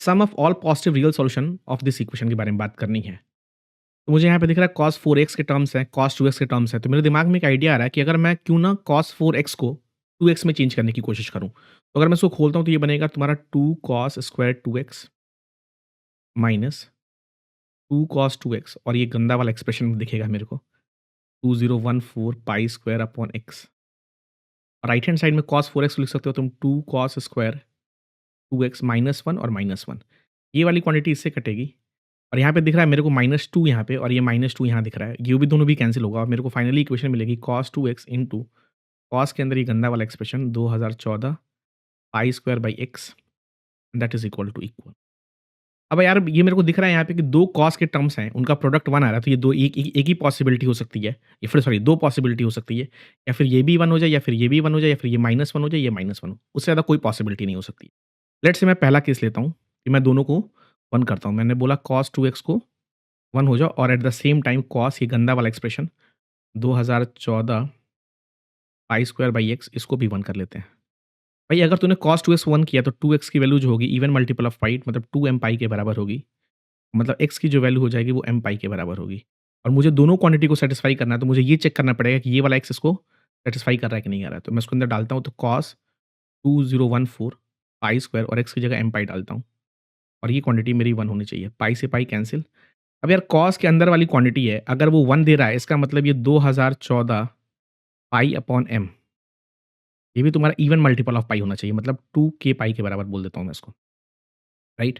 Some of all positive real solution of this equation के बारे में बात करनी है। तो मुझे यहाँ पे दिख रहा है cos 4x के टर्म्स हैं, cos 2x के टर्म्स हैं, तो मेरे दिमाग में एक आइडिया आ रहा है कि अगर मैं क्यों ना cos 4x को 2x में चेंज करने की कोशिश करूँ। तो अगर मैं इसको खोलता हूँ तो ये बनेगा तुम्हारा 2 cos square 2x minus 2 cos 2x और ये गंदा वाला एक्सप्रेशन दिखेगा मेरे को 2014 पाई स्क्वायर अपॉन x। और राइट हैंड साइड में cos 4x लिख सकते हो तुम 2 cos स्क्वायर 2x माइनस 1 और माइनस 1। ये वाली क्वांटिटी इससे कटेगी और यहाँ पे दिख रहा है मेरे को -2 यहाँ पे और ये -2 यहाँ दिख रहा है। ये भी दोनों भी कैंसल होगा और मेरे को फाइनली इक्वेशन मिलेगी cos 2x इंटू cos के अंदर ये गंदा वाला expression 2014 pi square by x that is equal to equal. अब यार ये मेरे को दिख रहा है यहाँ पे कि 2 cos के टर्म्स हैं, उनका प्रोडक्ट 1 आ रहा है, तो ये दो एक ही पॉसिबिलिटी हो सकती है, या फिर सॉरी 2 पॉसिबिलिटी हो सकती है, या फिर ये भी 1 हो जाए या फिर ये भी 1 हो जाए या फिर ये -1 हो जाए, ये -1 हो। उससे ज़्यादा कोई पॉसिबिलिटी नहीं हो सकती। लेट्स से मैं पहला केस लेता हूँ कि मैं दोनों को 1 करता हूँ। मैंने बोला cos 2x को 1 हो जाओ और at the same time cos ये गंदा वाला expression 2014 pi square by x इसको भी 1 कर लेते हैं। भाई अगर तूने cos 2x 1 किया तो 2x की वैल्यू जो होगी इवन मल्टीपल ऑफ पाई मतलब 2m पाई के बराबर होगी। मतलब x की जो वैल्यू हो जाएगी वो m पाई के बराबर होगी। और मुझे दोनों क्वांटिटी को सैटिस्फाई करना है तो मुझे ये चेक करना पड़ेगा कि ये वाला x इसको सैटिस्फाई कर रहा है कि नहीं कर रहा है। तो मैं इसको अंदर डालता हूँ तो cos 2014 पाई स्क्वायर और x की जगह m पाई डालता हूँ और ये क्वांटिटी मेरी 1 होनी चाहिए। पाई से पाई कैंसिल। अब यार cos के अंदर वाली क्वांटिटी है, अगर वो 1 दे रहा है इसका मतलब ये 2014 पाई अपॉन m ये भी तुम्हारा इवन मल्टीपल ऑफ पाई होना चाहिए, मतलब 2k पाई के बराबर बोल देता हूँ मैं इसको, राइट?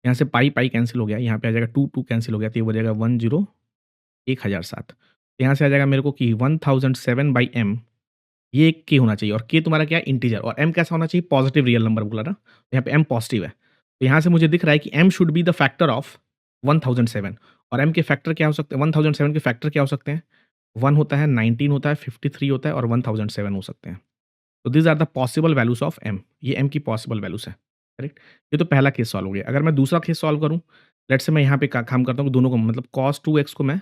यहाँ से पाई पाई कैंसिल हो गया, यहाँ पे आ जाएगा 2 कैंसिल हो गया तो ये हो जाएगा 1007। यहाँ से आ जाएगा मेरे को कि 1007 बाई m ये एक k होना चाहिए और k तुम्हारा क्या है इंटीजर और m कैसा होना चाहिए पॉजिटिव रियल नंबर बोला ना, तो यहाँ पे m पॉजिटिव है। तो यहाँ से मुझे दिख रहा है कि m should be the factor of 1007 और m के फैक्टर क्या हो सकते हैं, 1007 के फैक्टर क्या हो सकते हैं? 1 होता है, 19 होता है, 53 होता है और 1007 हो सकते हैं। तो these are the possible values of m, ये m की पॉसिबल वैल्यूज़ हैं, करेक्ट? ये तो पहला केस सॉल्व हो गया। अगर मैं दूसरा केस सॉल्व करूँ, लेट्स से मैं यहाँ पे का काम करता हूँ कि दोनों को मतलब cos 2x को मैं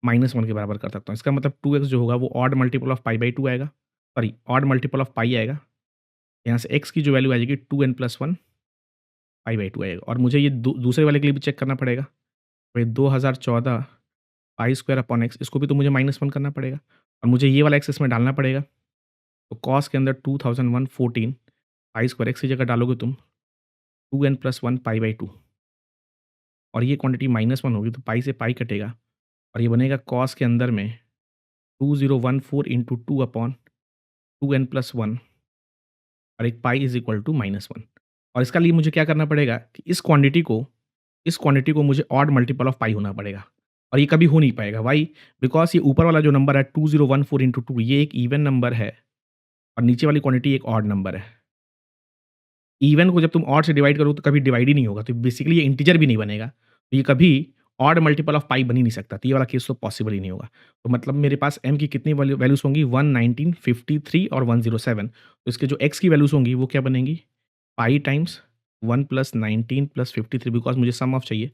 -1 के बराबर कर सकता हूँ। इसका मतलब 2x जो होगा वो odd multiple of pi by 2 आएगा, सॉरी ऑड मल्टीपल ऑफ पाई आएगा। यहाँ से x की जो वैल्यू आ जाएगी 2n+1 पाई बाई 2 आएगा और मुझे ये दूसरे वाले के लिए भी चेक करना पड़ेगा। भाई 2014 पाई स्क्वायर अपॉन x इसको भी तो मुझे -1 करना पड़ेगा और मुझे ये वाला x इसमें डालना पड़ेगा। तो cos के अंदर 2114 पाई स्क्वायर x की जगह डालोगे तुम 2n+1 पाई बाई 2 और ये क्वांटिटी -1 होगी तो पाई से पाई कटेगा और ये बनेगा cos के अंदर में 2014 इंटू 2 अपॉन 2n+1 और एक पाई इज इक्वल टू -1 और इसका लिए मुझे क्या करना पड़ेगा कि इस क्वांटिटी को मुझे ऑड मल्टीपल ऑफ पाई होना पड़ेगा और ये कभी हो नहीं पाएगा। वाई? बिकॉज ये ऊपर वाला जो नंबर है 2014 इंटू 2 ये एक इवन नंबर है और नीचे वाली क्वांटिटी एक ऑड नंबर है। इवन को जब तुम ऑड से डिवाइड करो तो कभी डिवाइड ही नहीं होगा, तो बेसिकली ये इंटीजर भी नहीं बनेगा। तो ये कभी ऑड मल्टीपल ऑफ पाई बन ही नहीं सकता, तो ये वाला केस तो पॉसिबल ही नहीं होगा। तो मतलब मेरे पास m की कितनी वैल्यूज़ होंगी 119, 53 और 107। तो इसके जो x की वैल्यूज़ होंगी वो क्या बनेंगी? Pi times 1 plus 19 plus 53 because मुझे सम ऑफ चाहिए,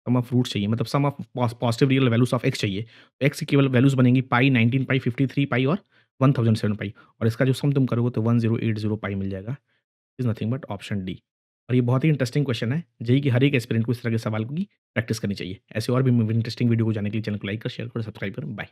सम ऑफ रूट्स चाहिए, मतलब sum of positive real values of x चाहिए। तो x की केवल वैल्यूज़ बनेंगी पाई, 19 पाई, 53 पाई और 1007 पाई और इसका जो सम तुम करोगे तो 1080 पाई मिल जाएगा। Is nothing but option D. और ये बहुत ही इंटरेस्टिंग क्वेश्चन है। जेईई की हर एक एस्पिरेंट को इस तरह के सवाल की प्रैक्टिस करनी चाहिए। ऐसे और भी इंटरेस्टिंग वीडियो को जानने के लिए चैनल को लाइक कर, शेयर करो, सब्सक्राइब करो। बाय।